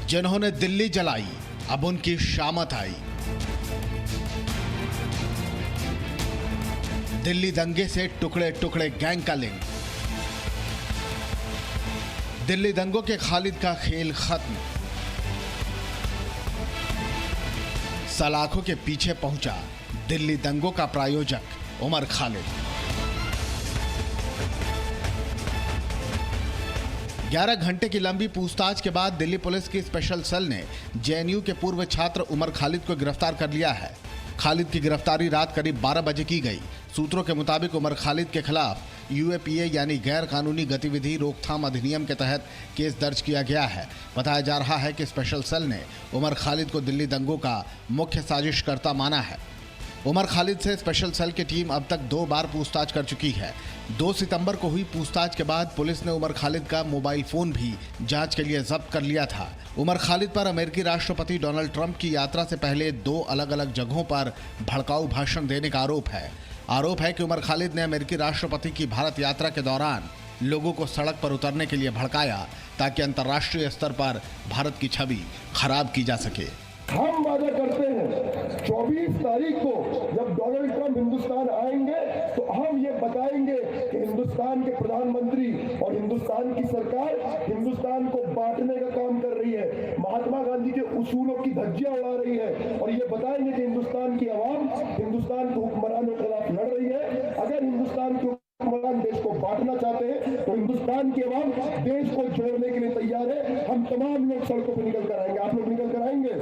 जिन्होंने दिल्ली जलाई, अब उनकी शामत आई। दिल्ली दंगे से टुकड़े टुकड़े गैंग का लिंक। दिल्ली दंगों के खालिद का खेल खत्म। सलाखों के पीछे पहुंचा दिल्ली दंगों का प्रायोजक उमर खालिद। 11 घंटे की लंबी पूछताछ के बाद दिल्ली पुलिस की स्पेशल सेल ने जेएनयू के पूर्व छात्र उमर खालिद को गिरफ्तार कर लिया है। खालिद की गिरफ्तारी रात करीब 12 बजे की गई। सूत्रों के मुताबिक उमर खालिद के खिलाफ यूएपीए यानी गैर कानूनी गतिविधि रोकथाम अधिनियम के तहत केस दर्ज किया गया है। बताया जा रहा है कि स्पेशल सेल ने उमर खालिद को दिल्ली दंगों का मुख्य साजिशकर्ता माना है। उमर खालिद से स्पेशल सेल की टीम अब तक 2 बार पूछताछ कर चुकी है। 2 सितंबर को हुई पूछताछ के बाद पुलिस ने उमर खालिद का मोबाइल फोन भी जांच के लिए जब्त कर लिया था। उमर खालिद पर अमेरिकी राष्ट्रपति डोनाल्ड ट्रंप की यात्रा से पहले 2 अलग अलग जगहों पर भड़काऊ भाषण देने का आरोप है। आरोप है कि उमर खालिद ने अमेरिकी राष्ट्रपति की भारत यात्रा के दौरान लोगों को सड़क पर उतरने के लिए भड़काया ताकि अंतर्राष्ट्रीय स्तर पर भारत की छवि खराब की जा सके। हम वादा करते हैं 24 तारीख को जब डोनाल्ड ट्रंप हिंदुस्तान आएंगे तो हम ये बताएंगे कि हिंदुस्तान के प्रधानमंत्री और हिंदुस्तान की सरकार हिंदुस्तान को बांटने का काम कर रही है, महात्मा गांधी के उसूलों की धज्जियां उड़ा रही है और ये बताएंगे कि हिंदुस्तान की आवाम हिंदुस्तान के हुक्मरानों के खिलाफ लड़ रही है। अगर हिंदुस्तान के हुक्मरान देश को बांटना चाहते हैं तो हिंदुस्तान की आवाम देश को जोड़ने के लिए तैयार है। हम तमाम लोग सड़कों पर निकल कर आएंगे। आप लोग निकल कर आएंगे।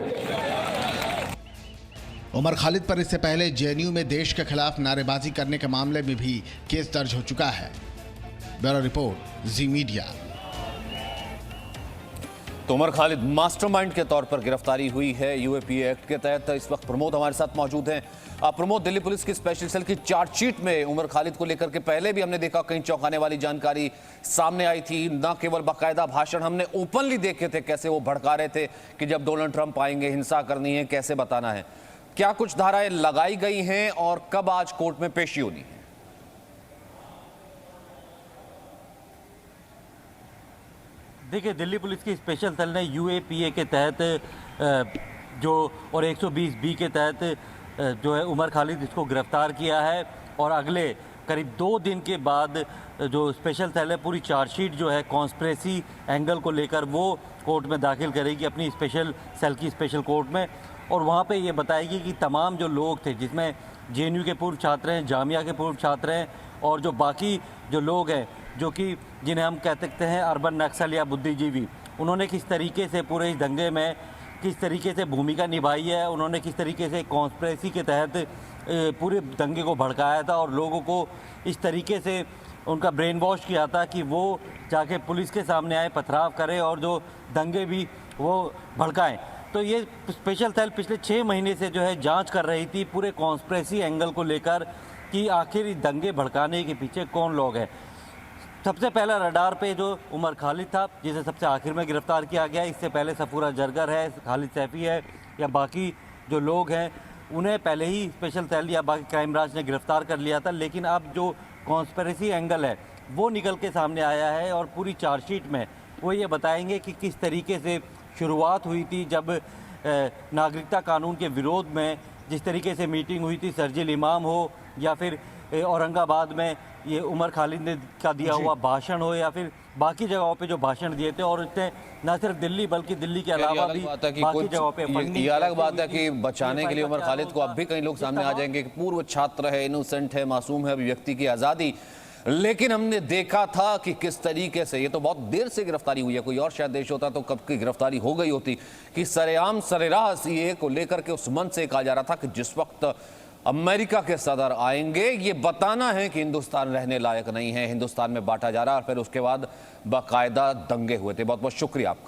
उमर खालिद पर इससे पहले जेएनयू में देश के खिलाफ नारेबाजी करने के मामले में भी केस दर्ज हो चुका है। ब्यूरो रिपोर्ट, जी मीडिया। तो उमर खालिद मास्टरमाइंड के तौर पर गिरफ्तारी हुई है यूएपीए एक्ट के तहत। इस वक्त प्रमोद हमारे साथ मौजूद हैं। प्रमोद, दिल्ली पुलिस की स्पेशल सेल की चार्जशीट में उमर खालिद को लेकर के पहले भी हमने देखा कहीं चौंकाने वाली जानकारी सामने आई थी। न केवल बाकायदा भाषण हमने ओपनली देखे थे, कैसे वो भड़का रहे थे कि जब डोनाल्ड ट्रंप आएंगे हिंसा करनी है, कैसे बताना है। क्या कुछ धाराएं लगाई गई हैं और कब आज कोर्ट में पेशी होनी है? देखिए, दिल्ली पुलिस की स्पेशल सेल ने यूएपीए के तहत जो और 120 बी के तहत जो है उमर खालिद इसको गिरफ्तार किया है और अगले करीब 2 दिन के बाद जो स्पेशल सेल है पूरी चार्जशीट जो है कॉन्स्पिरेसी एंगल को लेकर वो कोर्ट में दाखिल करेगी अपनी स्पेशल सेल की स्पेशल कोर्ट में। और वहाँ पे ये बताएगी कि तमाम जो लोग थे, जिसमें जेएनयू के पूर्व छात्र हैं, जामिया के पूर्व छात्र हैं और जो बाकी जो लोग हैं जो कि जिन्हें हम कह सकते हैं अर्बन नक्सल या बुद्धिजीवी, उन्होंने किस तरीके से पूरे इस दंगे में किस तरीके से भूमिका निभाई है, उन्होंने किस तरीके से कॉन्स्पिरेसी के तहत पूरे दंगे को भड़काया था और लोगों को इस तरीके से उनका ब्रेन वॉश किया था कि वो जाके पुलिस के सामने आए, पथराव करें और जो दंगे भी वो भड़काएं। तो ये स्पेशल सेल पिछले 6 महीने से जो है जांच कर रही थी पूरे कॉन्स्पिरेसी एंगल को लेकर कि आखिर दंगे भड़काने के पीछे कौन लोग हैं। सबसे पहला रडार पे जो उमर खालिद था, जिसे सबसे आखिर में गिरफ्तार किया गया। इससे पहले सफूरा जरगर है, खालिद सैफी है या बाकी जो लोग हैं उन्हें पहले ही स्पेशल सेल या बाकी क्राइम ब्रांच ने गिरफ्तार कर लिया था। लेकिन अब जो कॉन्स्पिरेसी एंगल है वो निकल के सामने आया है और पूरी चार्जशीट में वो ये बताएंगे कि किस तरीके से शुरुआत हुई थी जब नागरिकता कानून के विरोध में जिस तरीके से मीटिंग हुई थी, सर्जिल इमाम हो या फिर औरंगाबाद में ये उमर खालिद ने का दिया हुआ भाषण हो या फिर बाकी जगहों पे जो भाषण दिए थे। और इसने न सिर्फ दिल्ली बल्कि दिल्ली के अलावा भी बाकी जगहों पे ये अलग बात है कि बचाने के लिए उमर खालिद को अब भी कई लोग सामने आ जाएंगे कि पूर्व छात्र है, इनोसेंट है, मासूम है, अभिव्यक्ति की आज़ादी। लेकिन हमने देखा था कि किस तरीके से, ये तो बहुत देर से गिरफ्तारी हुई है, कोई और शायद देश होता तो कब की गिरफ्तारी हो गई होती, कि सरेआम सरेराह सीए को लेकर के उस मन से कहा जा रहा था कि जिस वक्त अमेरिका के सदर आएंगे ये बताना है कि हिंदुस्तान रहने लायक नहीं है, हिंदुस्तान में बांटा जा रहा है। और फिर उसके बाद बाकायदा दंगे हुए थे। बहुत बहुत शुक्रिया आपका।